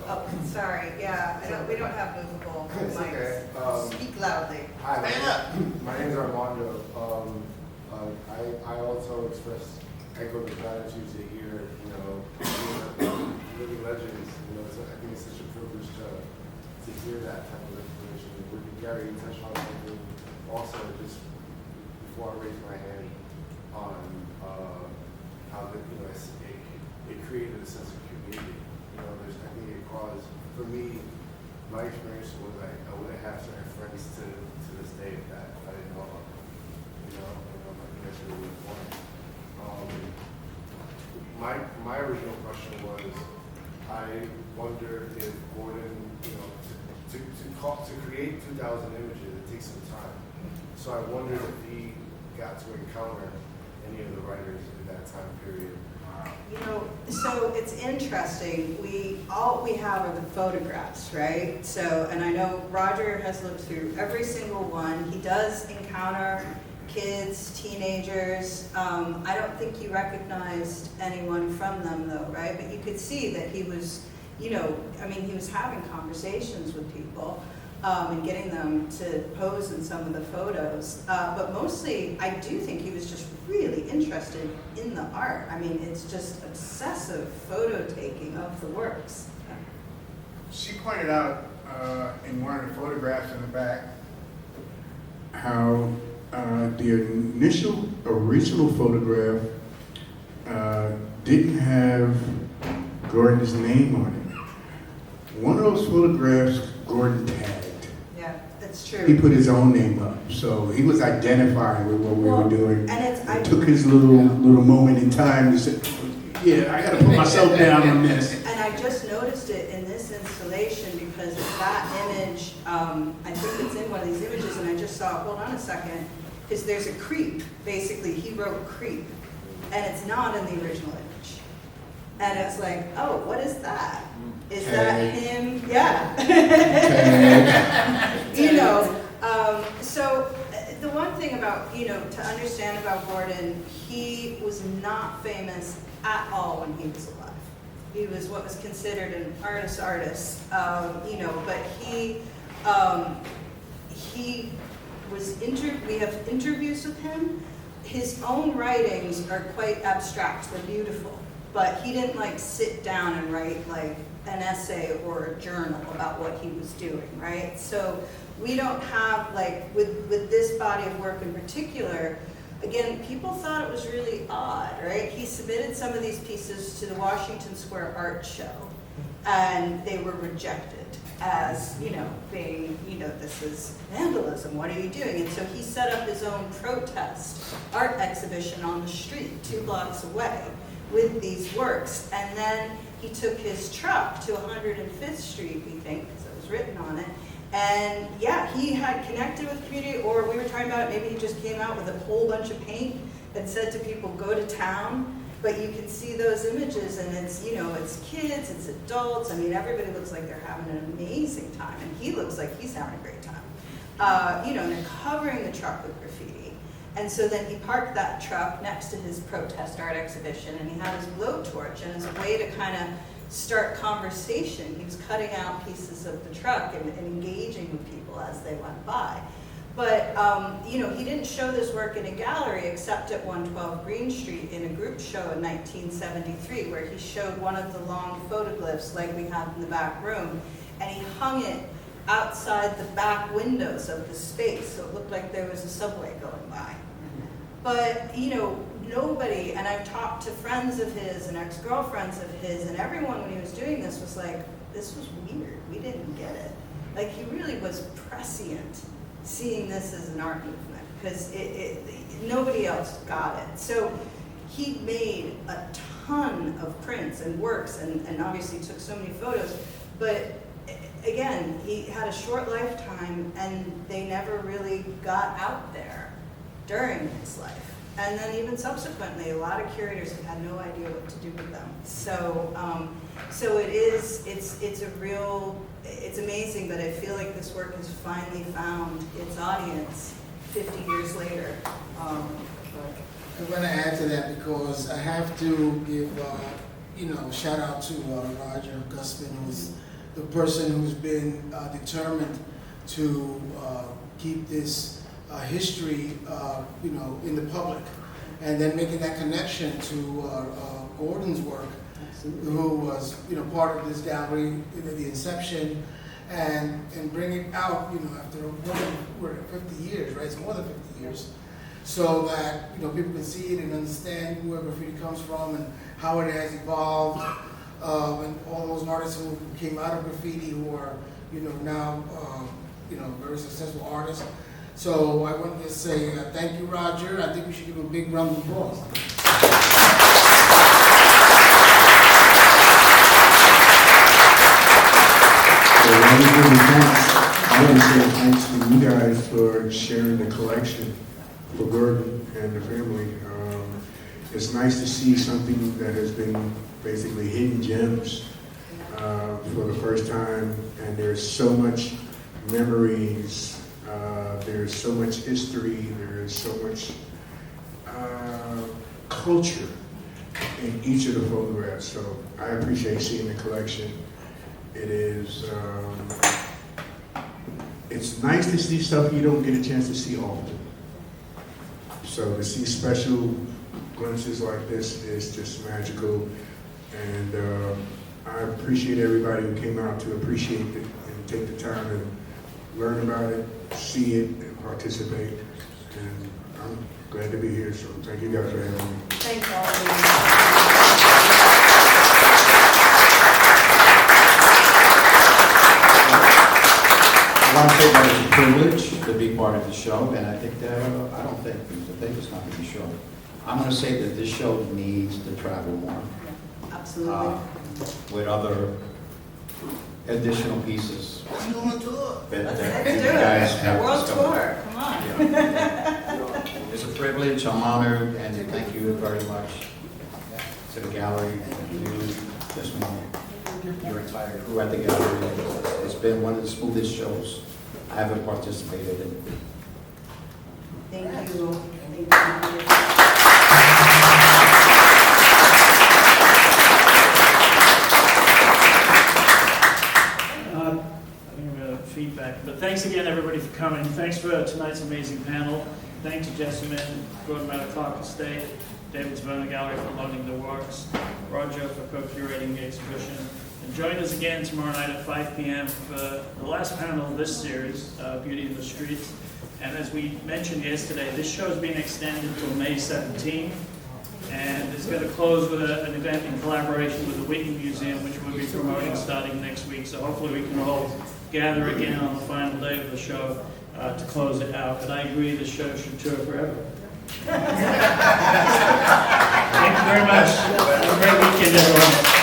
C: Oh, sorry, yeah, we don't have movable
J: It's okay.
C: mics. Speak loudly.
J: Hi, my name is Armando. I also echo the gratitude to hear, living legends. I think it's such a privilege to hear that type of information. Gary, you touched on something also just before I raised my hand on how it created a sense of community. I think it caused, for me, my experience was I wouldn't have certain friends to this day if I didn't know about them. I think that's really important. My original question was, I wonder if Gordon, to create 2,000 images, it takes some time. So I wondered if he got to encounter any of the writers in that time period.
C: So it's interesting. All we have are the photographs, right? So, and I know Roger has looked through every single one. He does encounter kids, teenagers. I don't think he recognized anyone from them though, right? But you could see that he was, he was having conversations with people and getting them to pose in some of the photos. But mostly, I do think he was just really interested in the art. It's just obsessive photo taking of the works.
B: She pointed out in one of the photographs in the back how the original photograph didn't have Gordon's name on it. One of those photographs Gordon tagged.
C: Yeah, that's true.
B: He put his own name up, so he was identifying with what we were doing.
C: And
B: it took his little moment in time to say, yeah, I got to put myself down on this.
C: And I just noticed it in this installation because that image, I think it's in one of these images, and I just saw, hold on a second, because there's a creep. Basically, he wrote creep, and it's not in the original image. And it's like, oh, what is that? Is that him? Yeah. So the one thing about, to understand about Gordon, he was not famous at all when he was alive. He was what was considered an artist, but he was we have interviews with him. His own writings are quite abstract, they're beautiful, but he didn't sit down and write an essay or a journal about what he was doing, right? So we don't have, with this body of work in particular, again, people thought it was really odd, right? He submitted some of these pieces to the Washington Square Art Show, and they were rejected as, being, this is vandalism, what are you doing? And so he set up his own protest art exhibition on the street 2 blocks away with these works. And then he took his truck to 105th Street, we think, because it was written on it. And yeah, he had connected with the community, or we were talking about it, maybe he just came out with a whole bunch of paint and said to people, go to town. But you can see those images, and it's, it's kids, it's adults. Everybody looks like they're having an amazing time, and he looks like he's having a great time. And they're covering the truck with graffiti. And so then he parked that truck next to his protest art exhibition, and he had his blowtorch, and as a way to kind of start conversation, he was cutting out pieces of the truck and engaging with people as they went by. But, you know, he didn't show this work in a gallery except at 112 Green Street in a group show in 1973, where he showed one of the long photoglyphs like we have in the back room, and he hung it outside the back windows of the space, so it looked like there was a subway going by. But, you know, nobody, and I've talked to friends of his and ex-girlfriends of his, and everyone when he was doing this was like, this was weird, we didn't get it. Like, he really was prescient seeing this as an art movement, because nobody else got it. So he made a ton of prints and works, and obviously took so many photos, but again, he had a short lifetime, and they never really got out there during his life. And then even subsequently, a lot of curators have had no idea what to do with them. So, it's amazing, but I feel like this work has finally found its audience 50 years later.
E: I'm going to add to that because I have to give, a shout out to Roger Gusman, who's the person who's been determined to keep this history, in the public, and then making that connection to Gordon's work, who was, part of this gallery in the inception, and bring it out, after more than 50 years, right? It's more than 50 years, so that people can see it and understand where graffiti comes from and how it has evolved, and all those artists who came out of graffiti who are, now, very successful artists. So I want to say thank you, Roger. I think we should give him a big round of applause.
B: I want to say thanks to you guys for sharing the collection for Gordon and the family. It's nice to see something that has been basically hidden gems for the first time, and there's so much memories. There's so much history, there's so much culture in each of the photographs. So I appreciate seeing the collection. It is, it's nice to see stuff you don't get a chance to see often. So to see special glimpses like this is just magical. And I appreciate everybody who came out to appreciate it and take the time to learn about it, see it, and participate. And I'm glad to be here, so thank you guys for having me.
C: Thank all of you.
D: I want to say that it's a privilege to be part of the show, and I think that, it's not to be shown. I'm going to say that this show needs to travel more.
C: Absolutely.
D: With other additional pieces.
C: Let's go on tour.
D: Let's
C: do it. World tour. Come on.
D: Yeah. It's a privilege. I'm honored, and thank you very much to the gallery, and you, Jessamyn, your entire crew at the gallery. It's been one of the smoothest shows I ever participated in.
C: Thank you. Thank you.
A: Feedback. But thanks again, everybody, for coming. Thanks for tonight's amazing panel. Thanks to Jessamyn, Gordon MATTA-CLARK Estate, David's Verna Gallery for loaning the works, Roger for co-curating the exhibition. And join us again tomorrow night at 5 p.m. for the last panel of this series, Beauty in the Streets. And as we mentioned yesterday, this show is being extended until May 17th. And it's going to close with an event in collaboration with the Whitney Museum, which we'll be promoting starting next week. So hopefully we can all gather again on the final day of the show to close it out. And I agree, the show should tour forever. Thank you very much. Have a great weekend, everyone.